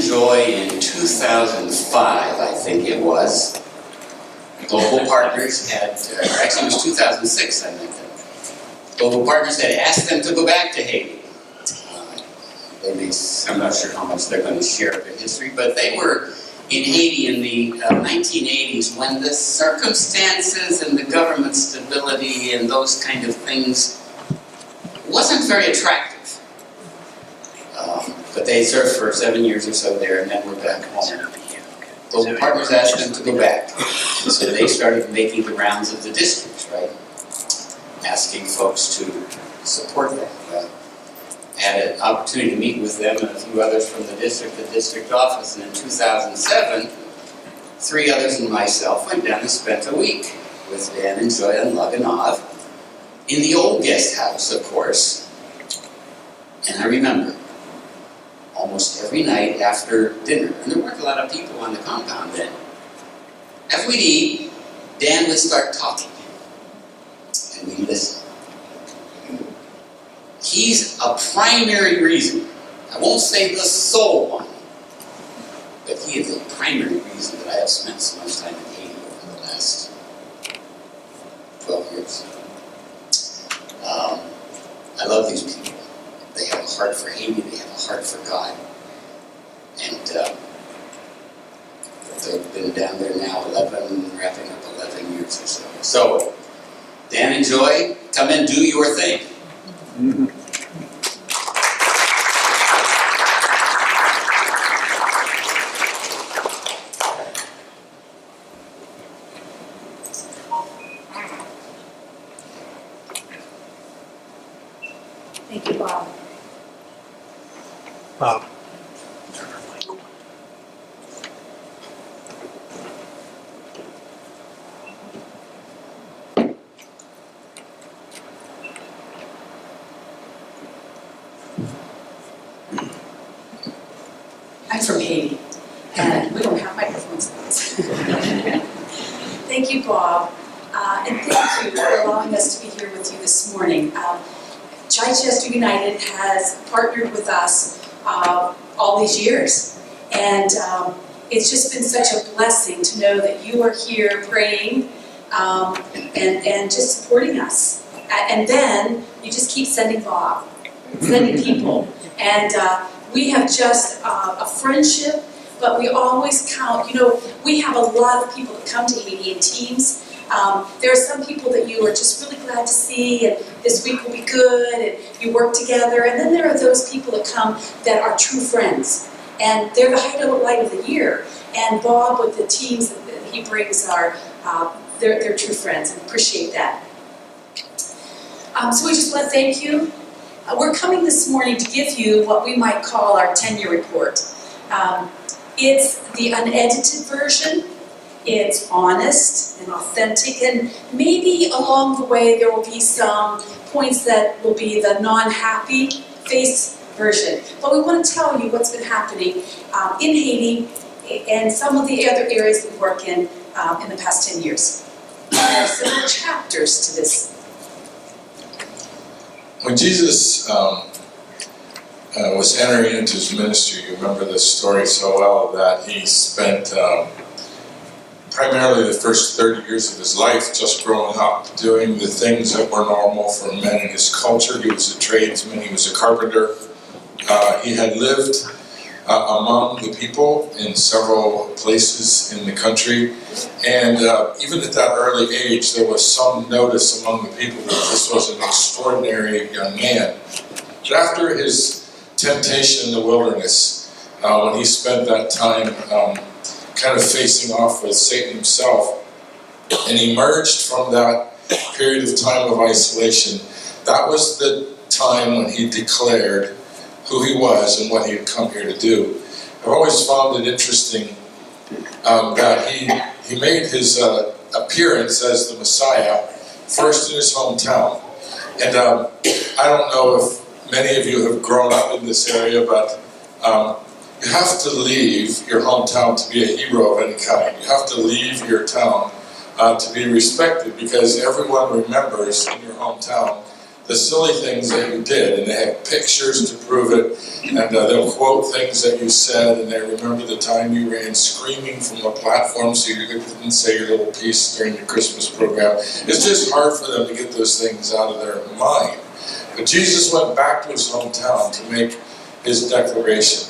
and Joy in 2005, I think it was. Global Partners had, actually it was 2006, I think. Global Partners had asked them to go back to Haiti. I'm not sure how much they're going to share of their history, but they were in Haiti in the 1980s when the circumstances and the government stability and those kind of things wasn't very attractive. But they served for 7 years or so there and then were back home. Global Partners asked them to go back. And so they started making the rounds of the districts, right? Asking folks to support them. Had an opportunity to meet with them and a few others from the district office, and in 2007, 3 others and myself went down and spent a week with Dan and Joy and Laganov in the old guest house, of course. And I remember, almost every night after dinner, and there weren't a lot of people on the compound then, after we'd eat, Dan would start talking, and we'd listen. He's a primary reason. I won't say the sole one, but he is a primary reason that I have spent so much time in Haiti over the last 12 years. I love these people. They have a heart for Haiti, they have a heart for God. And they've been down there now wrapping up 11 years or so. So, Dan and Joy, come and do your thing. Mm-hmm. Thank you, Bob. Bob. I'm from Haiti, and we don't have microphones. Thank you, Bob, and thank you for allowing us to be here with you this morning. Chichester United has partnered with us all these years, and it's just been such a blessing to know that you are here praying and just supporting us. And then you just keep sending Bob, sending people, and we have just a friendship, but we always count. You know, we have a lot of people that come to Haiti in teams. There are some people that you are just really glad to see, and this week will be good, and you work together. And then there are those people that come that are true friends, and they're the highlight of the year. And Bob, with the teams that he brings, are they're true friends, and appreciate that. So we just want to thank you. We're coming this morning to give you what we might call our 10-year report. It's the unedited version. It's honest and authentic, and maybe along the way there will be some points that will be the non-happy face version. But we want to tell you what's been happening in Haiti and some of the other areas we work in the past 10 years. There are several chapters to this. When Jesus was entering into his ministry, you remember this story so well that he spent primarily the first 30 years of his life just growing up, doing the things that were normal for men in his culture. He was a tradesman, he was a carpenter. He had lived among the people in several places in the country, and even at that early age there was some notice among the people that this was an extraordinary young man. But after his temptation in the wilderness, when he spent that time kind of facing off with Satan himself, and emerged from that period of time of isolation, that was the time when he declared who he was and what he had come here to do. I've always found it interesting that he made his appearance as the Messiah first in his hometown. And I don't know if many of you have grown up in this area, but you have to leave your hometown to be a hero of any kind. You have to leave your town to be respected, because everyone remembers in your hometown the silly things that you did, and they have pictures to prove it, and they'll quote things that you said, and they remember the time you ran screaming from the platform so you didn't say your little piece during the Christmas program. It's just hard for them to get those things out of their mind. But Jesus went back to his hometown to make his declaration.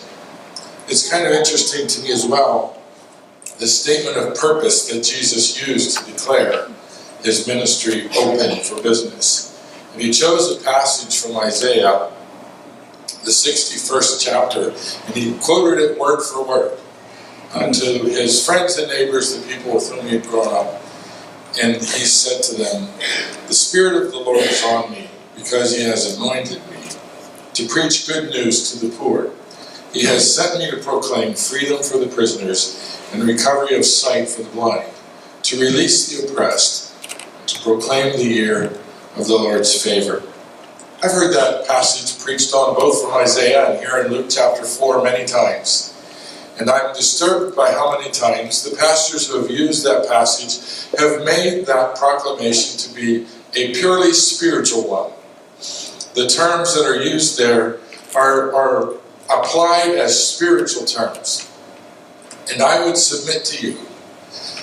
It's kind of interesting to me as well, the statement of purpose that Jesus used to declare his ministry open for business. And he chose a passage from Isaiah, the 61st chapter, and he quoted it word for word to his friends and neighbors, the people with whom he had grown up. And he said to them, "The Spirit of the Lord is on me, because he has anointed me to preach good news to the poor. He has sent me to proclaim freedom for the prisoners and recovery of sight for the blind, to release the oppressed, to proclaim the year of the Lord's favor." I've heard that passage preached on both from Isaiah and here in Luke chapter 4 many times. And I'm disturbed by how many times the pastors who have used that passage have made that proclamation to be a purely spiritual one. The terms that are used there are applied as spiritual terms. And I would submit to you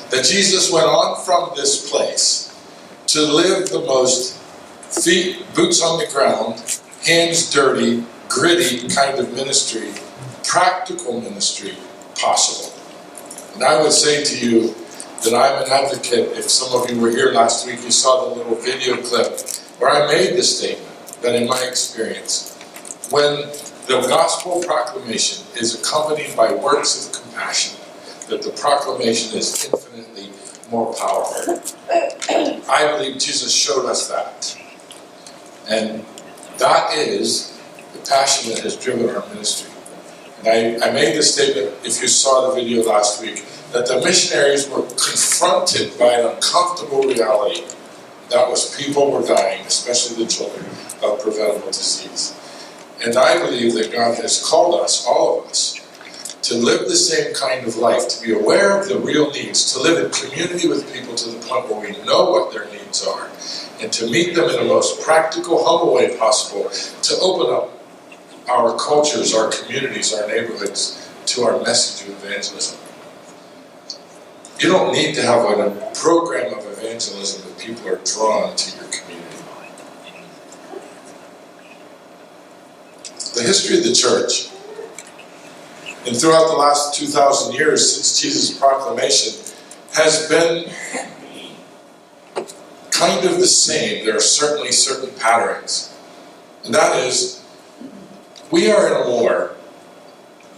that Jesus went on from this place to live the most boots on the ground, hands dirty, gritty kind of ministry, practical ministry possible. And I would say to you that I'm an advocate. If some of you were here last week, you saw the little video clip where I made the statement that in my experience, when the gospel proclamation is accompanied by works of compassion, that the proclamation is infinitely more powerful. I believe Jesus showed us that. And that is the passion that has driven our ministry. And I made the statement, if you saw the video last week, that the missionaries were confronted by an uncomfortable reality. That was people were dying, especially the children, of preventable disease. And I believe that God has called us, all of us, to live the same kind of life, to be aware of the real needs, to live in community with people to the point where we know what their needs are, and to meet them in the most practical, humble way possible, to open up our cultures, our communities, our neighborhoods to our message of evangelism. You don't need to have a program of evangelism that people are drawn to your community. The history of the church, and throughout the last 2,000 years since Jesus' proclamation, has been kind of the same. There are certainly certain patterns. And that is, we are in a war.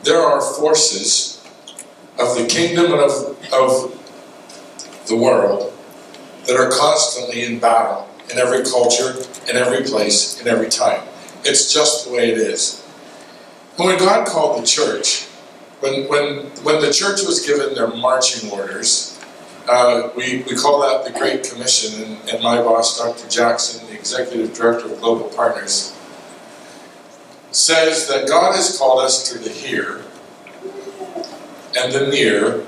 There are forces of the kingdom and of the world that are constantly in battle in every culture, in every place, in every time. It's just the way it is. And when God called the church, when the church was given their marching orders, we call that the Great Commission, and my boss, Dr. Jackson, the Executive Director of Global Partners, says that God has called us to the here, and the near,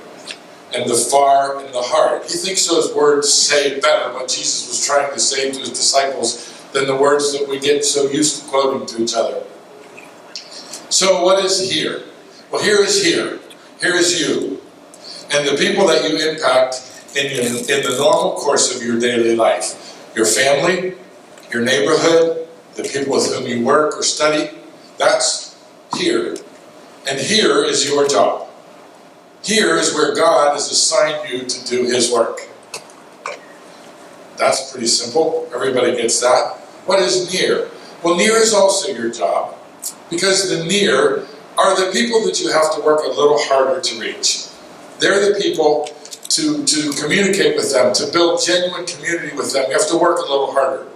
and the far, and the hard. He thinks those words say better what Jesus was trying to say to his disciples than the words that we get so used to quoting to each other. So what is here? Well, here is here. Here is you. And the people that you impact in the normal course of your daily life. Your family, your neighborhood, the people with whom you work or study. That's here. And here is your job. Here is where God has assigned you to do his work. That's pretty simple. Everybody gets that. What is near? Well, near is also your job, because the near are the people that you have to work a little harder to reach. They're the people to communicate with them, to build genuine community with them. You have to work a little harder.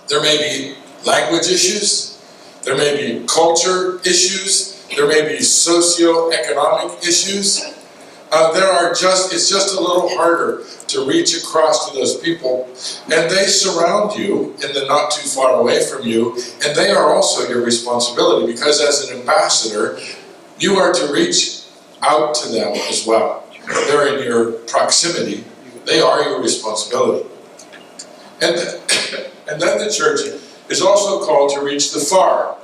There may be language issues. There may be culture issues. There may be socio-economic issues. It's just a little harder to reach across to those people. And they surround you in the not too far away from you. And they are also your responsibility, because as an ambassador, you are to reach out to them as well. They're in your proximity. They are your responsibility. And then the church is also called to reach the far.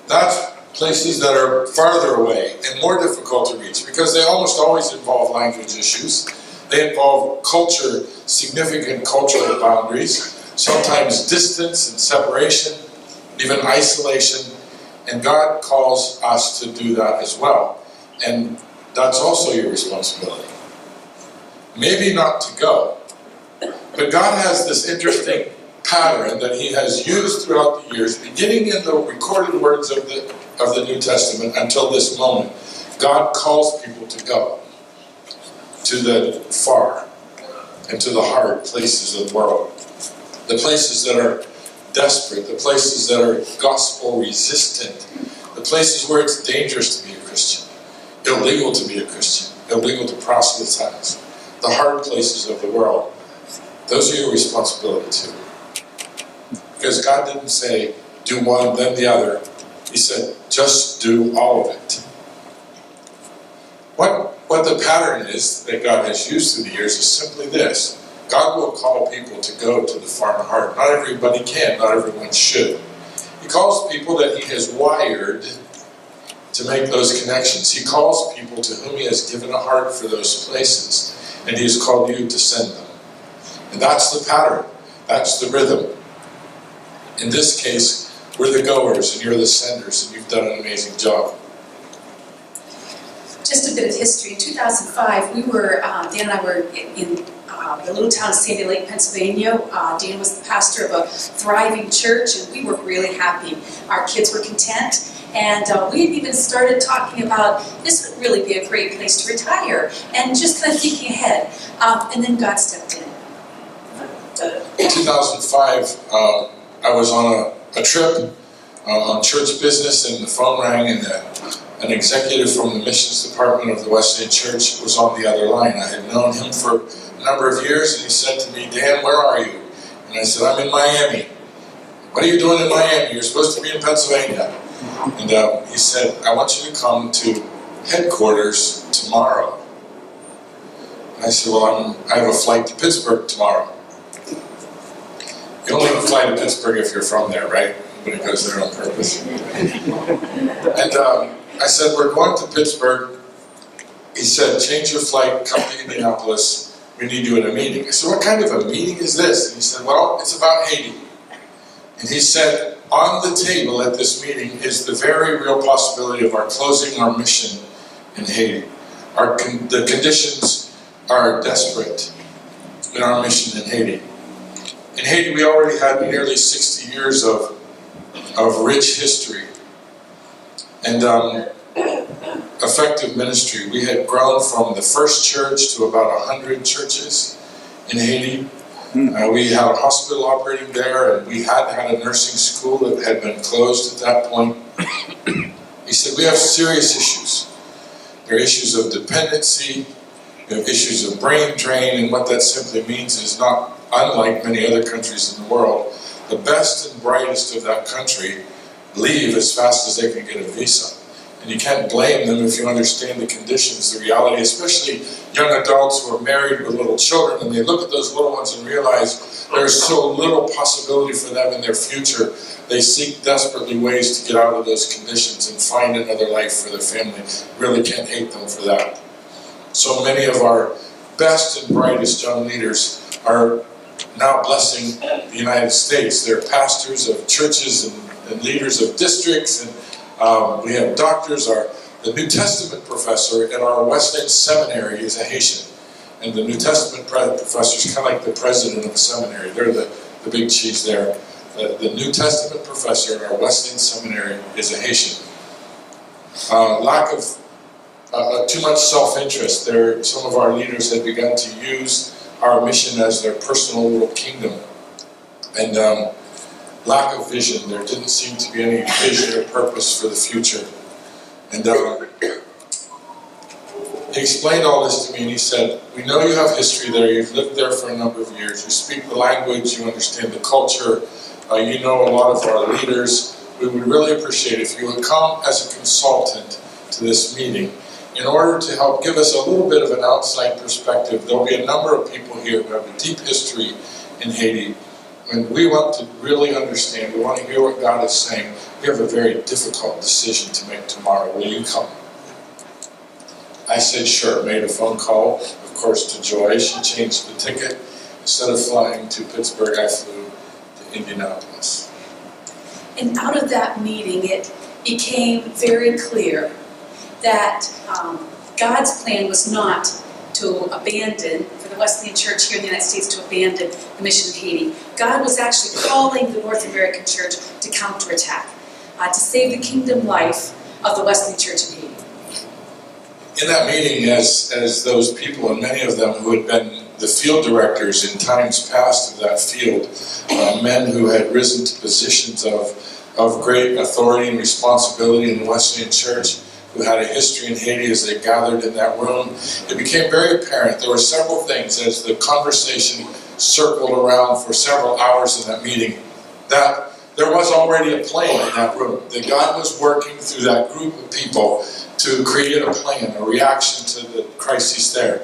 That's places that are farther away and more difficult to reach because they almost always involve language issues. They involve culture, significant cultural boundaries, sometimes distance and separation, even isolation, and God calls us to do that as well. And that's also your responsibility. Maybe not to go, but God has this interesting pattern that He has used throughout the years, beginning in the recorded words of the New Testament until this moment. God calls people to go to the far and to the hard places of the world, the places that are desperate, the places that are gospel resistant, the places where it's dangerous to be a Christian, illegal to be a Christian, illegal to proselytize, the hard places of the world. Those are your responsibility too. Because God didn't say, do one, then the other. He said, just do all of it. What the pattern is that God has used through the years is simply this. God will call people to go to the far and hard. Not everybody can, not everyone should. He calls people that He has wired to make those connections. He calls people to whom He has given a heart for those places. And He has called you to send them. And that's the pattern. That's the rhythm. In this case, we're the goers and you're the senders, and you've done an amazing job. Just a bit of history. In 2005, Dan and I were in the little town of Sandy Lake, Pennsylvania. Dan was the pastor of a thriving church, and we were really happy. Our kids were content, and we had even started talking about this would really be a great place to retire, and just kind of thinking ahead. And then God stepped in. In 2005, I was on a trip on church business, and the phone rang, and an executive from the missions department of the West End Church was on the other line. I had known him for a number of years, and he said to me, Dan, where are you? And I said, I'm in Miami. What are you doing in Miami? You're supposed to be in Pennsylvania. And he said, I want you to come to headquarters tomorrow. And I said, well, I have a flight to Pittsburgh tomorrow. You only fly to Pittsburgh if you're from there, right? Nobody goes there on purpose. And I said, we're going to Pittsburgh. He said, change your flight, come to Indianapolis. We need you in a meeting. I said, what kind of a meeting is this? And he said, well, it's about Haiti. And he said, on the table at this meeting is the very real possibility of our closing our mission in Haiti. The conditions are desperate in our mission in Haiti. In Haiti, we already had nearly 60 years of rich history and effective ministry. We had grown from the first church to about 100 churches in Haiti. We had a hospital operating there, and we had a nursing school that had been closed at that point. He said, we have serious issues. There are issues of dependency, we have issues of brain drain, and what that simply means is not unlike many other countries in the world. The best and brightest of that country leave as fast as they can get a visa. And you can't blame them if you understand the conditions, the reality, especially young adults who are married with little children, and they look at those little ones and realize there's so little possibility for them in their future. They seek desperately ways to get out of those conditions and find another life for their family. Really can't hate them for that. So many of our best and brightest young leaders are now blessing the United States. They're pastors of churches and leaders of districts, and we have doctors. The New Testament professor at our West End seminary is a Haitian, and the New Testament professor is kind of like the president of the seminary. They're the big chiefs there. The New Testament professor at our West End seminary is a Haitian. Lack of too much self-interest. Some of our leaders had begun to use our mission as their personal little kingdom, and lack of vision. There didn't seem to be any vision or purpose for the future. And he explained all this to me, and he said, we know you have history there, you've lived there for a number of years, you speak the language, you understand the culture, you know a lot of our leaders. We would really appreciate if you would come as a consultant to this meeting in order to help give us a little bit of an outside perspective. There'll be a number of people here who have a deep history in Haiti, when we want to really understand, we want to hear what God is saying, we have a very difficult decision to make tomorrow. Will you come? I said, sure. Made a phone call, of course, to Joy. She changed the ticket. Instead of flying to Pittsburgh, I flew to Indianapolis. And out of that meeting, it became very clear that God's plan was not to abandon, for the Wesleyan Church here in the United States, to abandon the mission of Haiti. God was actually calling the North American Church to counterattack, to save the kingdom life of the Wesleyan Church in Haiti. In that meeting, as those people, and many of them who had been the field directors in times past of that field, men who had risen to positions of great authority and responsibility in the Wesleyan Church, who had a history in Haiti as they gathered in that room, it became very apparent. There were several things as the conversation circled around for several hours in that meeting, that there was already a plan in that room, that God was working through that group of people to create a plan, a reaction to the crisis there.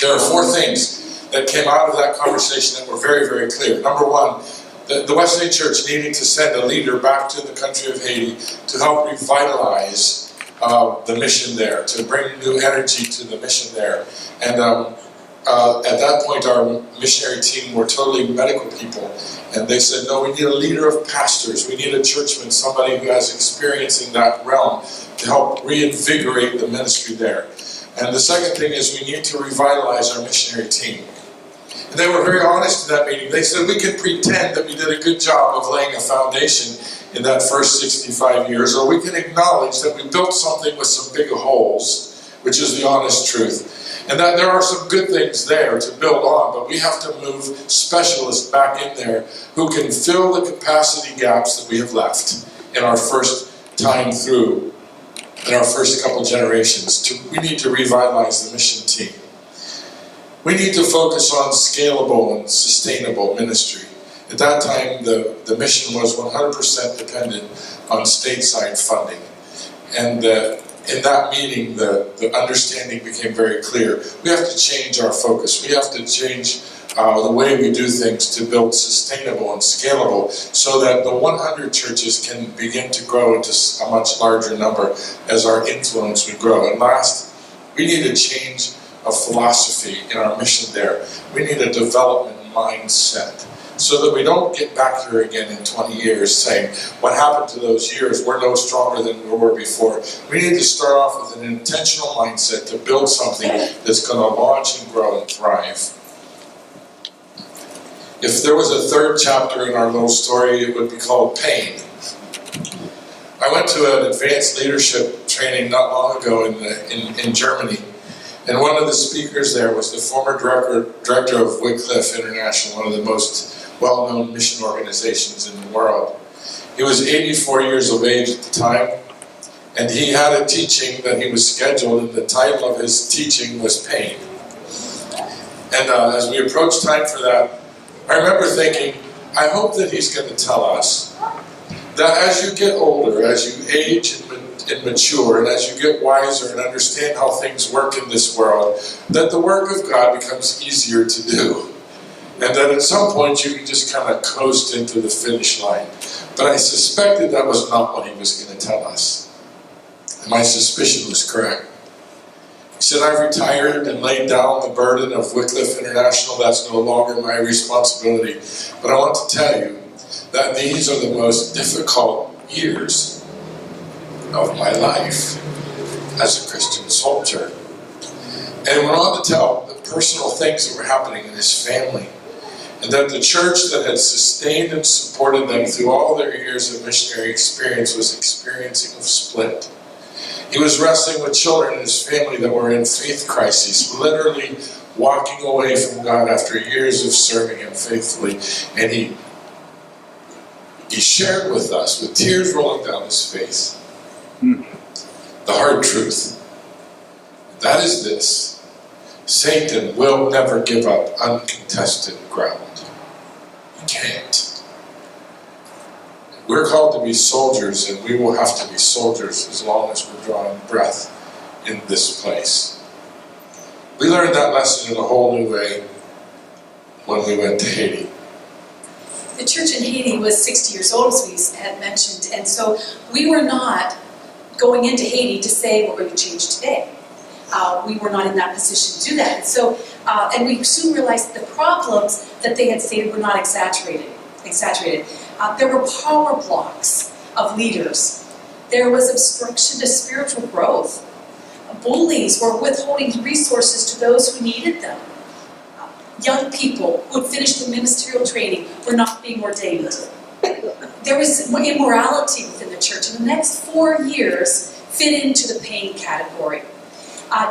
There are four things that came out of that conversation that were very, very clear. Number one, the Wesleyan Church needed to send a leader back to the country of Haiti to help revitalize the mission there, to bring new energy to the mission there. And at that point, our missionary team were totally medical people. And they said, no, we need a leader of pastors. We need a churchman, somebody who has experience in that realm to help reinvigorate the ministry there. And the second thing is we need to revitalize our missionary team. And they were very honest in that meeting. They said we can pretend that we did a good job of laying a foundation in that first 65 years, or we can acknowledge that we built something with some big holes, which is the honest truth. And that there are some good things there to build on, but we have to move specialists back in there who can fill the capacity gaps that we have left in our first time through, in our first couple generations. We need to revitalize the mission team. We need to focus on scalable and sustainable ministry. At that time, the mission was 100% dependent on stateside funding. And in that meeting, the understanding became very clear. We have to change our focus. We have to change the way we do things to build sustainable and scalable so that the 100 churches can begin to grow into a much larger number as our influence would grow. And last, we need a change of philosophy in our mission there. We need a development mindset so that we don't get back here again in 20 years saying, what happened to those years? We're no stronger than we were before. We need to start off with an intentional mindset to build something that's going to launch and grow and thrive. If there was a third chapter in our little story, it would be called Pain. I went to an advanced leadership training not long ago in Germany. And one of the speakers there was the former director of Wycliffe International, one of the most well-known mission organizations in the world. He was 84 years of age at the time, and he had a teaching that he was scheduled, and the title of his teaching was Pain. And as we approached time for that, I remember thinking, I hope that he's going to tell us that as you get older, as you age and mature, and as you get wiser and understand how things work in this world, that the work of God becomes easier to do. And that at some point you can just kind of coast into the finish line. But I suspected that was not what he was going to tell us. And my suspicion was correct. He said, I've retired and laid down the burden of Wycliffe International. That's no longer my responsibility. But I want to tell you that these are the most difficult years of my life as a Christian soldier. And he went on to tell the personal things that were happening in his family. And that the church that had sustained and supported them through all their years of missionary experience was experiencing a split. He was wrestling with children in his family that were in faith crises, literally walking away from God after years of serving Him faithfully. And he shared with us, with tears rolling down his face, the hard truth. That is this: Satan will never give up uncontested ground. He can't. We're called to be soldiers, and we will have to be soldiers as long as we're drawing breath in this place. We learned that lesson in a whole new way when we went to Haiti. The church in Haiti was 60 years old, as we had mentioned, and so we were not going into Haiti to say we're going to change today. We were not in that position to do that. And so, and we soon realized the problems that they had stated were not exaggerated. There were power blocks of leaders. There was obstruction to spiritual growth. Bullies were withholding resources to those who needed them. Young people who had finished the ministerial training were not being ordained. There was immorality within the church, and the next 4 years fit into the pain category.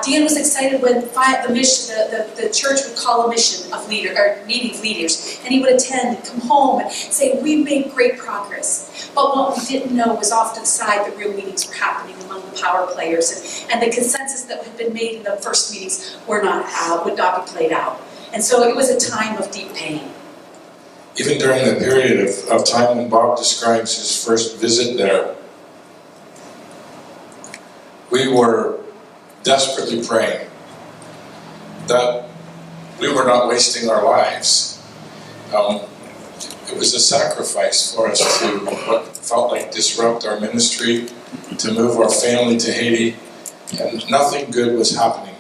Dan was excited when the church would call a meeting of leaders, and he would attend and come home and say, "We've made great progress." But what we didn't know was off to the side, the real meetings were happening among the power players, and the consensus that had been made in the first meetings would not be played out. And so it was a time of deep pain. Even during the period of time when Bob describes his first visit there, we were desperately praying that we were not wasting our lives. It was a sacrifice for us to what felt like disrupt our ministry, to move our family to Haiti, and nothing good was happening.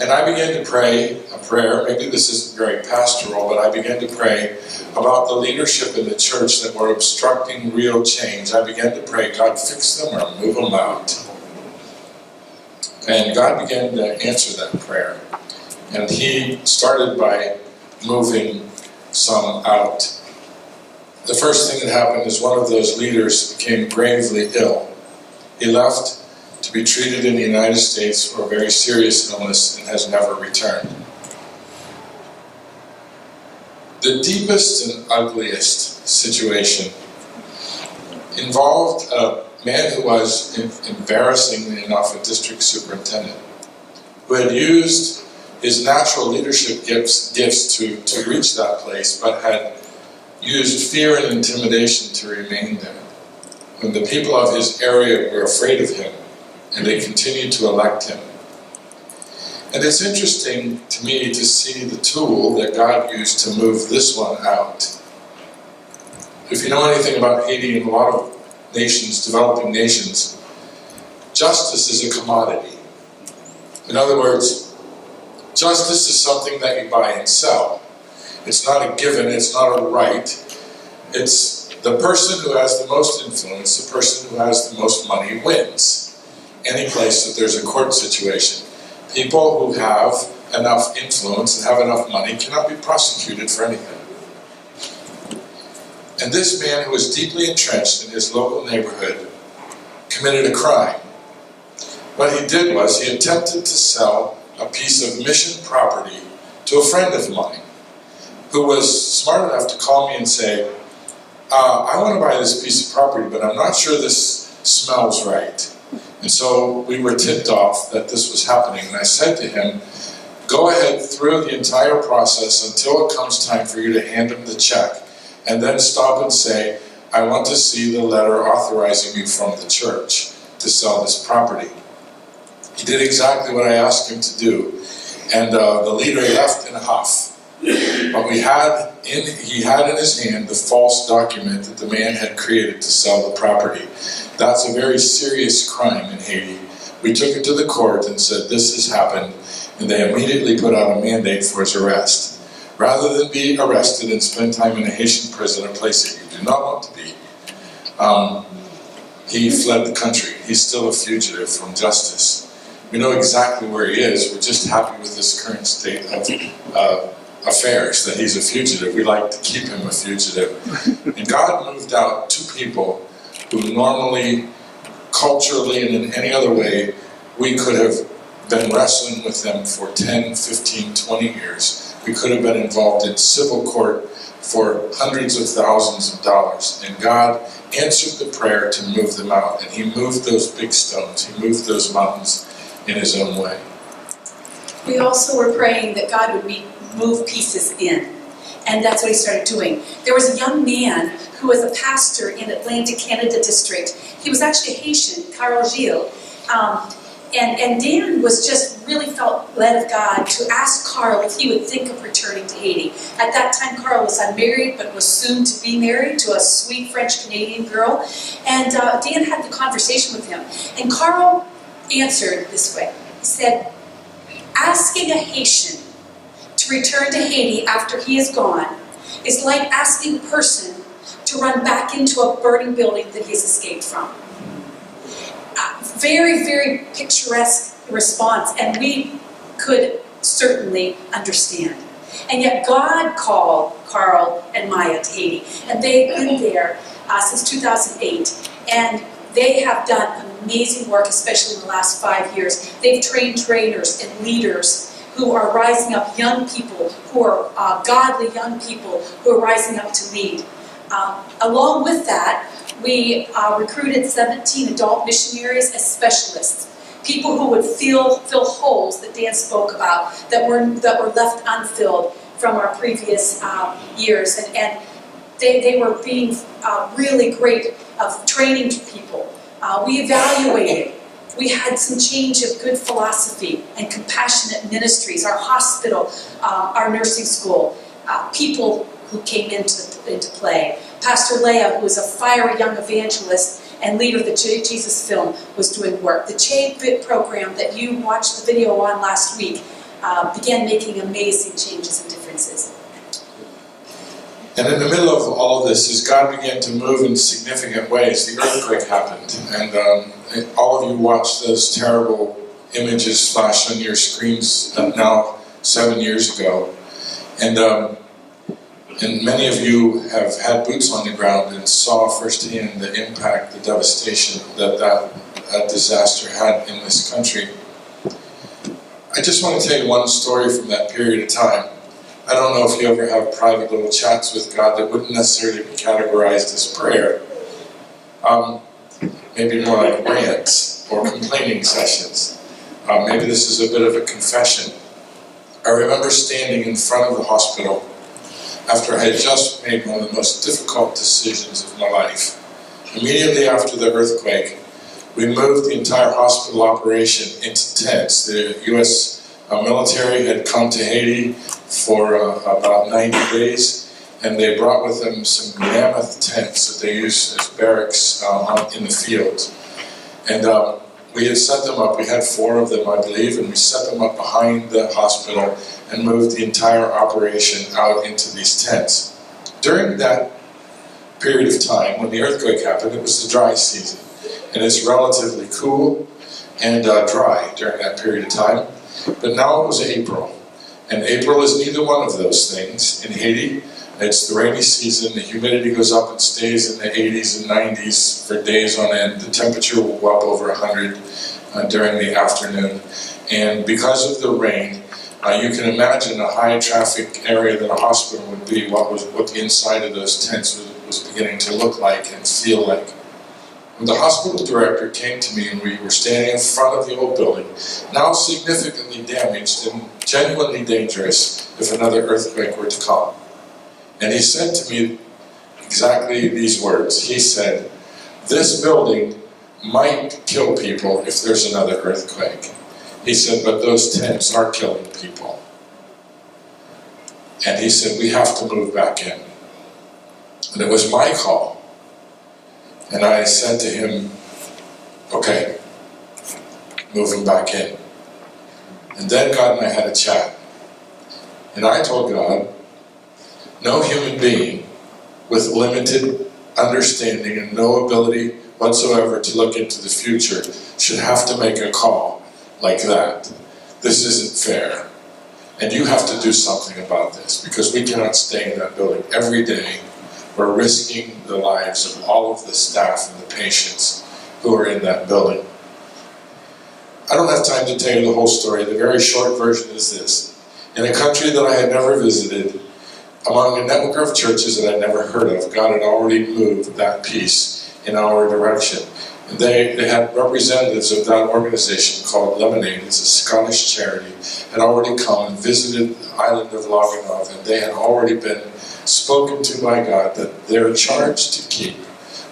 And I began to pray a prayer, maybe this isn't very pastoral, but I began to pray about the leadership in the church that were obstructing real change. I began to pray, God, fix them or move them out. And God began to answer that prayer. And He started by moving some out. The first thing that happened is one of those leaders became gravely ill. He left to be treated in the United States for a very serious illness and has never returned. The deepest and ugliest situation involved a man who was, embarrassingly enough, a district superintendent, who had used his natural leadership gifts to reach that place, but had used fear and intimidation to remain there. When the people of his area were afraid of him, and they continued to elect him. And it's interesting to me to see the tool that God used to move this one out. If you know anything about Haiti and a lot of nations, developing nations, justice is a commodity. In other words, justice is something that you buy and sell. It's not a given, it's not a right. It's the person who has the most influence, the person who has the most money wins. Any place that there's a court situation. People who have enough influence and have enough money cannot be prosecuted for anything. And this man who was deeply entrenched in his local neighborhood committed a crime. What he did was he attempted to sell a piece of mission property to a friend of mine who was smart enough to call me and say, I want to buy this piece of property, but I'm not sure this smells right. And so we were tipped off that this was happening. And I said to him, go ahead through the entire process until it comes time for you to hand him the check. And then stop and say, I want to see the letter authorizing you from the church to sell this property. He did exactly what I asked him to do. And the leader left in a huff. But he had in his hand the false document that the man had created to sell the property. That's a very serious crime in Haiti. We took it to the court and said, this has happened, and they immediately put out a mandate for his arrest. Rather than be arrested and spend time in a Haitian prison, a place that you do not want to be, he fled the country. He's still a fugitive from justice. We know exactly where he is. We're just happy with this current state of affairs, that he's a fugitive. We like to keep him a fugitive. And God moved out two people who normally, culturally, and in any other way, we could have been wrestling with them for 10, 15, 20 years. We could have been involved in civil court for hundreds of thousands of dollars. And God answered the prayer to move them out. And He moved those big stones. He moved those mountains in His own way. We also were praying that God would move pieces in. And that's what He started doing. There was a young man who was a pastor in Atlantic Canada District. He was actually a Haitian, Carl Gilles. And Dan was just really felt led of God to ask Carl if he would think of returning to Haiti. At that time, Carl was unmarried, but was soon to be married to a sweet French-Canadian girl. And Dan had the conversation with him. And Carl answered this way. He said, asking a Haitian to return to Haiti after he is gone is like asking a person to run back into a burning building that he's escaped from. Very, very picturesque response, and we could certainly understand. And yet God called Carl and Maya to Haiti, and they've been there since 2008, and they have done amazing work, especially in the last 5 years. They've trained trainers and leaders who are rising up, young people who are godly young people who are rising up to lead. Along with that, we recruited 17 adult missionaries as specialists, people who would fill holes that Dan spoke about that were left unfilled from our previous years, and they were being really great of training people. We evaluated. We had some change of good philosophy and compassionate ministries, our hospital, our nursing school, people who came into play. Pastor Leah, who was a fiery young evangelist and leader of the Jesus film, was doing work. The Bit program that you watched the video on last week began making amazing changes and differences. And in the middle of all of this, as God began to move in significant ways, the earthquake happened. And all of you watched those terrible images flash on your screens now 7 years ago. And many of you have had boots on the ground and saw firsthand the impact, the devastation that disaster had in this country. I just want to tell you one story from that period of time. I don't know if you ever have private little chats with God that wouldn't necessarily be categorized as prayer. Maybe more like rants or complaining sessions. Maybe this is a bit of a confession. I remember standing in front of the hospital after I had just made one of the most difficult decisions of my life. Immediately after the earthquake, we moved the entire hospital operation into tents. The U.S. Military had come to Haiti for about 90 days, and they brought with them some mammoth tents that they used as barracks out in the fields. And we had set them up. We had 4 of them, I believe, and we set them up behind the hospital and moved the entire operation out into these tents. During that period of time, when the earthquake happened, it was the dry season. And it's relatively cool and dry during that period of time. But now it was April. And April is neither one of those things. In Haiti, it's the rainy season. The humidity goes up and stays in the 80s and 90s for days on end. The temperature will go up over 100 during the afternoon. And because of the rain, you can imagine a high traffic area that a hospital would be, what the inside of those tents was beginning to look like and feel like. When the hospital director came to me and we were standing in front of the old building, now significantly damaged and genuinely dangerous if another earthquake were to come. And he said to me exactly these words. He said, "This building might kill people if there's another earthquake." He said, "But those tents are killing people." And he said, "We have to move back in." And it was my call. And I said to him, "Okay, moving back in." And then God and I had a chat. And I told God, no human being with limited understanding and no ability whatsoever to look into the future should have to make a call like that. This isn't fair. And you have to do something about this, because we cannot stay in that building every day. We're risking the lives of all of the staff and the patients who are in that building. I don't have time to tell you the whole story. The very short version is this. In a country that I had never visited, among a network of churches that I'd never heard of, God had already moved that piece in our direction. And they had representatives of that organization called Lemonade, it's a Scottish charity, had already come and visited the island of Loganov, and they had already been spoken to by God that their charge to keep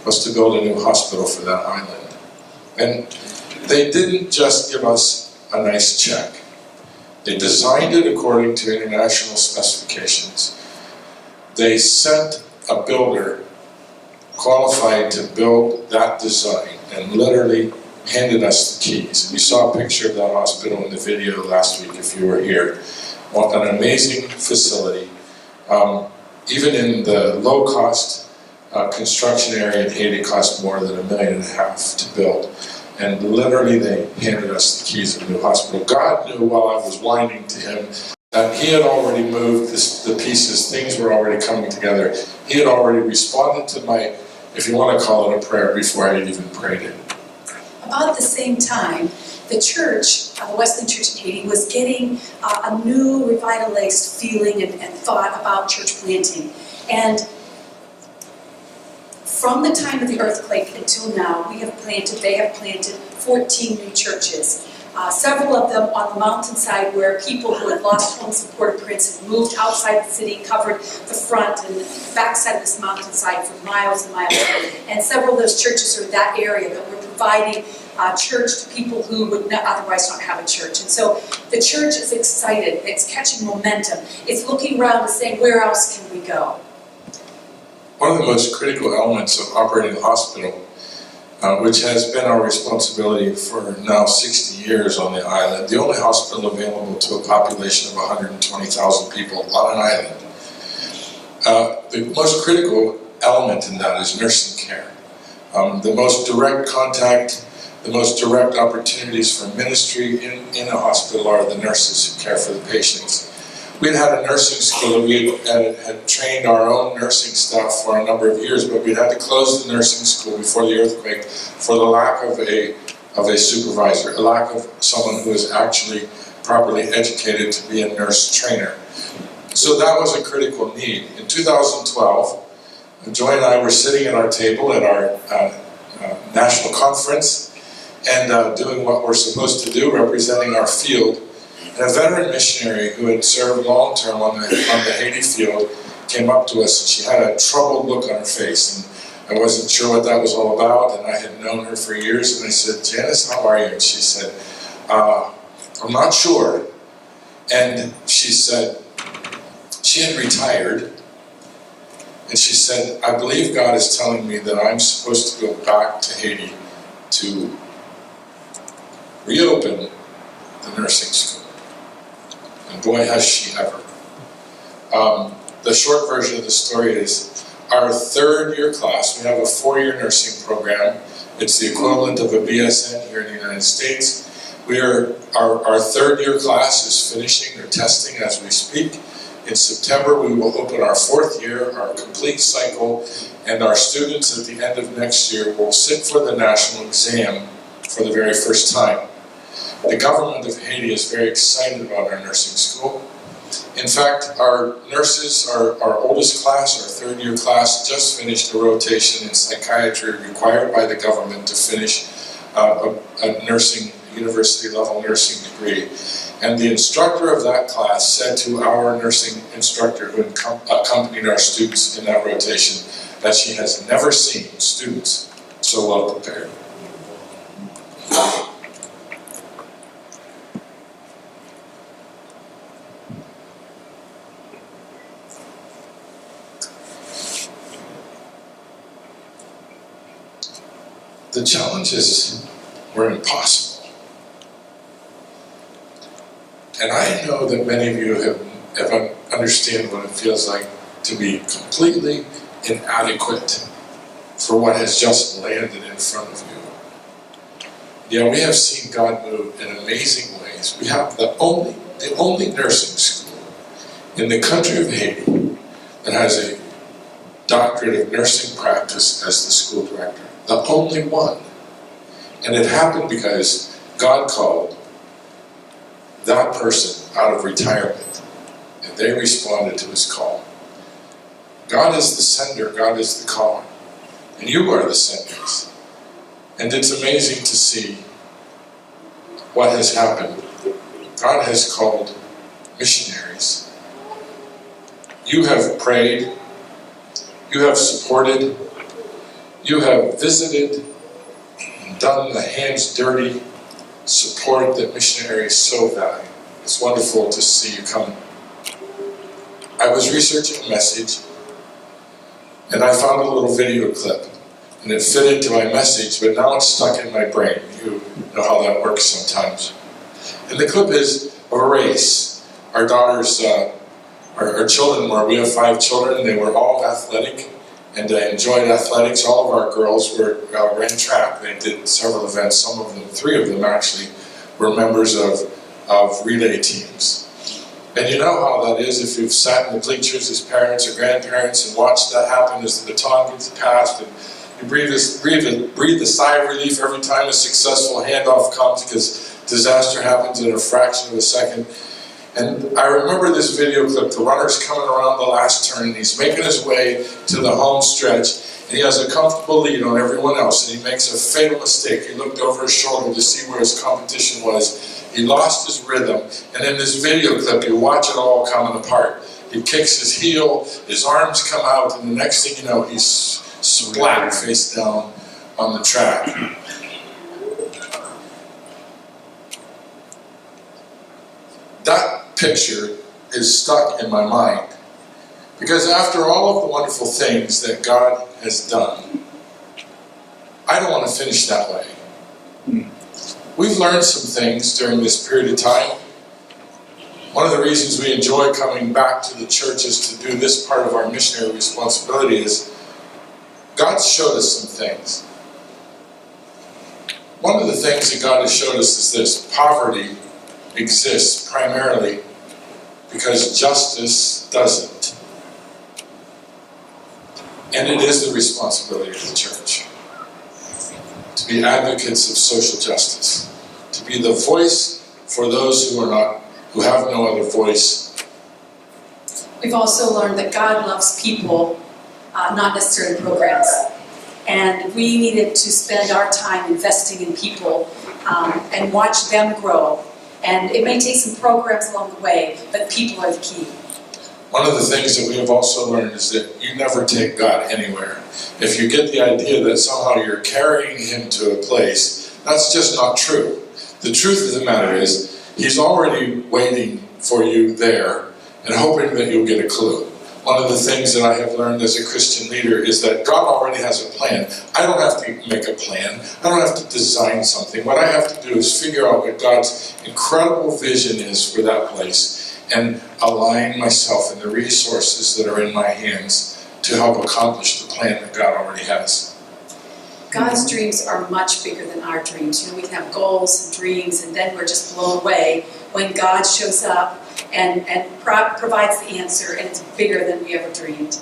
was to build a new hospital for that island. And They didn't just give us a nice check. They designed it according to international specifications. They sent a builder qualified to build that design and literally handed us the keys. And you saw a picture of that hospital in the video last week if you were here. Well, an amazing facility. Even in the low-cost construction area in Haiti, cost more than $1.5 million to build. And literally they handed us the keys of the new hospital. God knew while I was whining to him that he had already moved the pieces, things were already coming together. He had already responded to my, if you want to call it a prayer, before I had even prayed it. About the same time, the church, the Wesleyan Church in Haiti, was getting a new revitalized feeling and thought about church planting. And from the time of the earthquake until now, they have planted 14 new churches. Several of them on the mountainside where people who had lost homes in Port-au-Prince had moved outside the city, covered the front and the backside of this mountainside for miles and miles. And several of those churches are in that area that were providing church to people who would otherwise not have a church. And so the church is excited, it's catching momentum, it's looking around and saying, where else can we go? One of the most critical elements of operating a hospital, which has been our responsibility for now 60 years on the island, the only hospital available to a population of 120,000 people on an island. The most critical element in that is nursing care. The most direct contact, the most direct opportunities for ministry in a hospital are the nurses who care for the patients. We'd had a nursing school that we had trained our own nursing staff for a number of years, but we'd had to close the nursing school before the earthquake for the lack of a supervisor, a lack of someone who was actually properly educated to be a nurse trainer. So that was a critical need. In 2012, Joy and I were sitting at our table at our national conference and doing what we're supposed to do, representing our field. And a veteran missionary who had served long-term on the Haiti field came up to us, and she had a troubled look on her face. And I wasn't sure what that was all about, and I had known her for years. And I said, "Janice, how are you?" And she said, "I'm not sure." And she said, she had retired, and she said, "I believe God is telling me that I'm supposed to go back to Haiti to reopen the nursing school." And boy, has she ever. The short version of the story is our third-year class. We have a 4-year nursing program. It's the equivalent of a BSN here in the United States. Our third-year class is finishing or testing as we speak. In September, we will open our 4th year, our complete cycle, and our students at the end of next year will sit for the national exam for the very first time. The government of Haiti is very excited about our nursing school. In fact, our nurses, our oldest class, our 3rd-year class, just finished a rotation in psychiatry required by the government to finish a nursing, university-level nursing degree. And the instructor of that class said to our nursing instructor who accompanied our students in that rotation that she has never seen students so well prepared. The challenges were impossible. And I know that many of you have understand what it feels like to be completely inadequate for what has just landed in front of you. Yeah, we have seen God move in amazing ways. We have the only nursing school in the country of Haiti that has a doctorate of nursing practice as the school director. The only one. And it happened because God called that person out of retirement, and they responded to his call. God is the sender, God is the caller, and you are the senders. And it's amazing to see what has happened. God has called missionaries. You have prayed, you have supported, you have visited and done the hands dirty support that missionaries so value. It's wonderful to see you come. I was researching a message, and I found a little video clip, and it fit into my message, but now it's stuck in my brain. You know how that works sometimes. And the clip is of a race. Our daughters, our children we have 5 children, and they were all athletic, and enjoyed athletics. All of our girls ran track. They did several events. Some of them, 3 of them actually, were members of relay teams. And you know how that is if you've sat in the bleachers as parents or grandparents and watched that happen as the baton gets passed, and you breathe a sigh of relief every time a successful handoff comes, because disaster happens in a fraction of a second. And I remember this video clip. The runner's coming around the last turn, and he's making his way to the home stretch, and he has a comfortable lead on everyone else, and he makes a fatal mistake. He looked over his shoulder to see where his competition was. He lost his rhythm, and in this video clip, you watch it all coming apart. He kicks his heel, his arms come out, and the next thing you know, he's splat face down on the track. That picture is stuck in my mind, because after all of the wonderful things that God has done, I don't want to finish that way. We've learned some things during this period of time. One of the reasons we enjoy coming back to the churches to do this part of our missionary responsibility is God showed us some things. One of the things that God has showed us is this: poverty exists primarily because justice doesn't. And it is the responsibility of the church to be advocates of social justice, to be the voice for those who have no other voice. We've also learned that God loves people, not necessarily programs. And we needed to spend our time investing in people and watch them grow. And it may take some programs along the way, but people are the key. One of the things that we have also learned is that you never take God anywhere. If you get the idea that somehow you're carrying Him to a place, that's just not true. The truth of the matter is, He's already waiting for you there and hoping that you'll get a clue. One of the things that I have learned as a Christian leader is that God already has a plan. I don't have to make a plan. I don't have to design something. What I have to do is figure out what God's incredible vision is for that place and align myself and the resources that are in my hands to help accomplish the plan that God already has. God's dreams are much bigger than our dreams. You know, we can have goals and dreams, and then we're just blown away when God shows up and provides the answer, and it's bigger than we ever dreamed.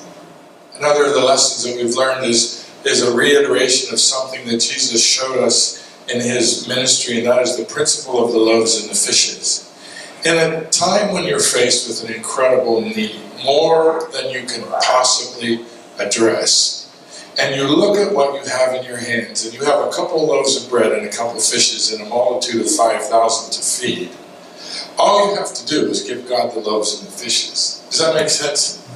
Another of the lessons that we've learned is a reiteration of something that Jesus showed us in His ministry, and that is the principle of the loaves and the fishes. In a time when you're faced with an incredible need, more than you can possibly address, and you look at what you have in your hands, and you have a couple loaves of bread and a couple of fishes and a multitude of 5,000 to feed, all you have to do is give God the loaves and the fishes. Does that make sense?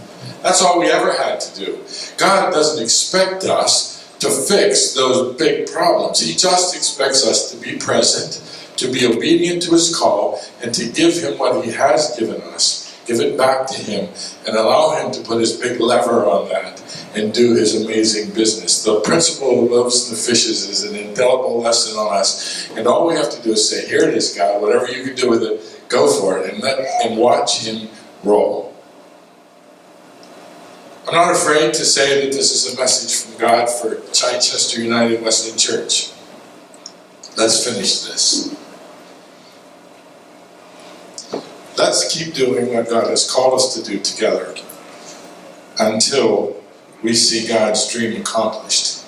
That's all we ever had to do. God doesn't expect us to fix those big problems. He just expects us to be present, to be obedient to His call, and to give Him what He has given us, give it back to Him, and allow Him to put His big lever on that and do His amazing business. The principle of the loaves and the fishes is an indelible lesson on us, and all we have to do is say, here it is, God, whatever you can do with it, go for it, and watch Him roll. I'm not afraid to say that this is a message from God for Chichester United Wesleyan Church. Let's finish this. Let's keep doing what God has called us to do together until we see God's dream accomplished.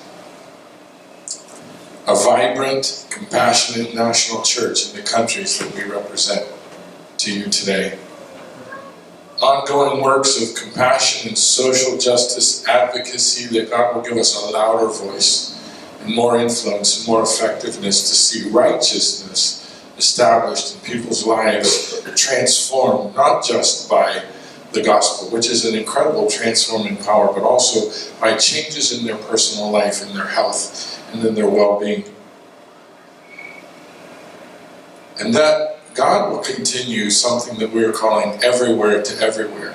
A vibrant, compassionate national church in the countries that we represent to you today. Ongoing works of compassion and social justice advocacy that God will give us a louder voice and more influence and more effectiveness to see righteousness established in people's lives, transformed not just by the gospel, which is an incredible transforming power, but also by changes in their personal life, in their health, and in their well-being. And that God will continue something that we are calling everywhere to everywhere.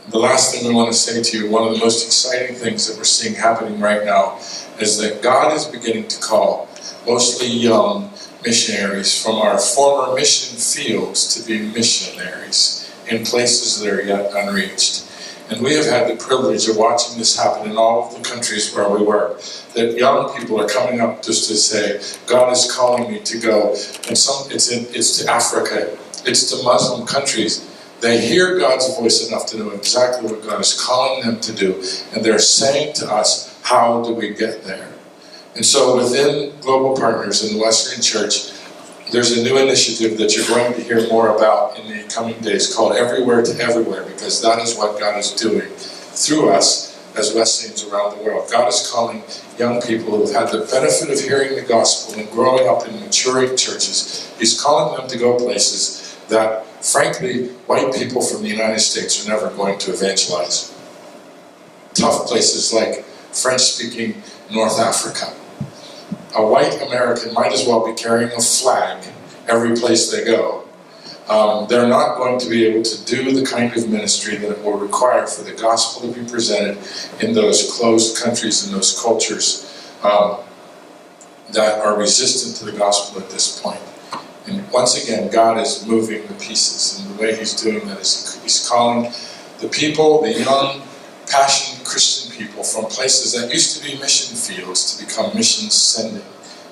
The last thing we want to say to you, one of the most exciting things that we're seeing happening right now is that God is beginning to call mostly young missionaries from our former mission fields to be missionaries in places that are yet unreached. And we have had the privilege of watching this happen in all of the countries where we were. That young people are coming up just to say, God is calling me to go. And it's to Africa, it's to Muslim countries. They hear God's voice enough to know exactly what God is calling them to do. And they're saying to us, how do we get there? And so within Global Partners in the Wesleyan Church, there's a new initiative that you're going to hear more about in the coming days called Everywhere to Everywhere, because that is what God is doing through us as Wesleyans around the world. God is calling young people who have had the benefit of hearing the gospel and growing up in maturing churches. He's calling them to go places that, frankly, white people from the United States are never going to evangelize. Tough places like French-speaking North Africa. A white American might as well be carrying a flag every place they go. They're not going to be able to do the kind of ministry that it will require for the gospel to be presented in those closed countries and those cultures that are resistant to the gospel at this point. And once again, God is moving the pieces, and the way He's doing that is He's calling the people, the young, passionate Christian people from places that used to be mission fields to become mission sending.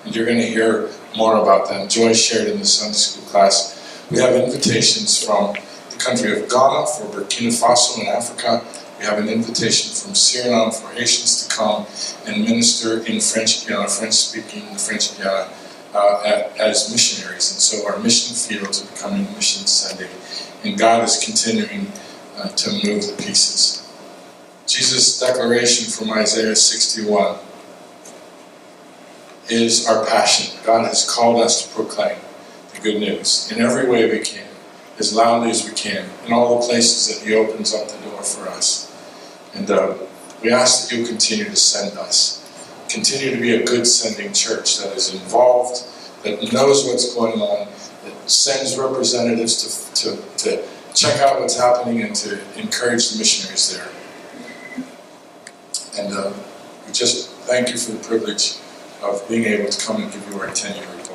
And you're going to hear more about that. Joy shared in the Sunday school class. We have invitations from the country of Ghana for Burkina Faso in Africa. We have an invitation from Suriname for Haitians to come and minister in French Guiana, French-speaking French Guiana, as missionaries. And so our mission fields are becoming mission sending. And God is continuing to move the pieces. Jesus' declaration from Isaiah 61 is our passion. God has called us to proclaim the good news in every way we can, as loudly as we can, in all the places that He opens up the door for us. And we ask that You'll continue to send us. Continue to be a good sending church that is involved, that knows what's going on, that sends representatives to check out what's happening and to encourage the missionaries there. And we just thank You for the privilege of being able to come and give You our 10-year report.